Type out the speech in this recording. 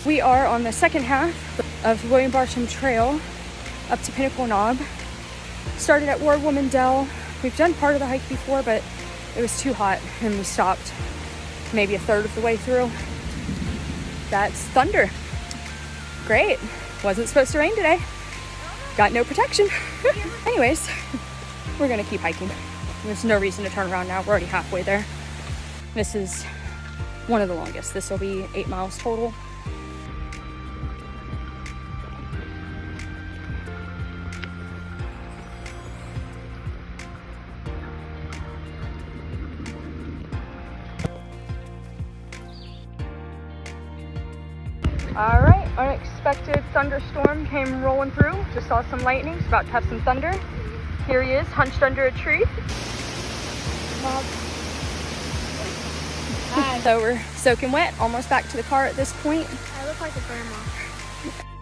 We are on the second half of the William Bartram Trail up to Pinnacle Knob. Started at War Woman Dell. We've done part of the hike before, but it was too hot and we stopped maybe a third of the way through. That's thunder. Great. Wasn't supposed to rain today. Got no protection. Anyways, we're gonna keep hiking. There's no reason to turn around now. We're already halfway there. This is one of the longest. This will be 8 miles total. All right, unexpected thunderstorm came rolling through. Just saw some lightning, it's about to have some thunder. Here he is, hunched under a tree. So we're soaking wet, almost back to the car at this point. I look like a grandma.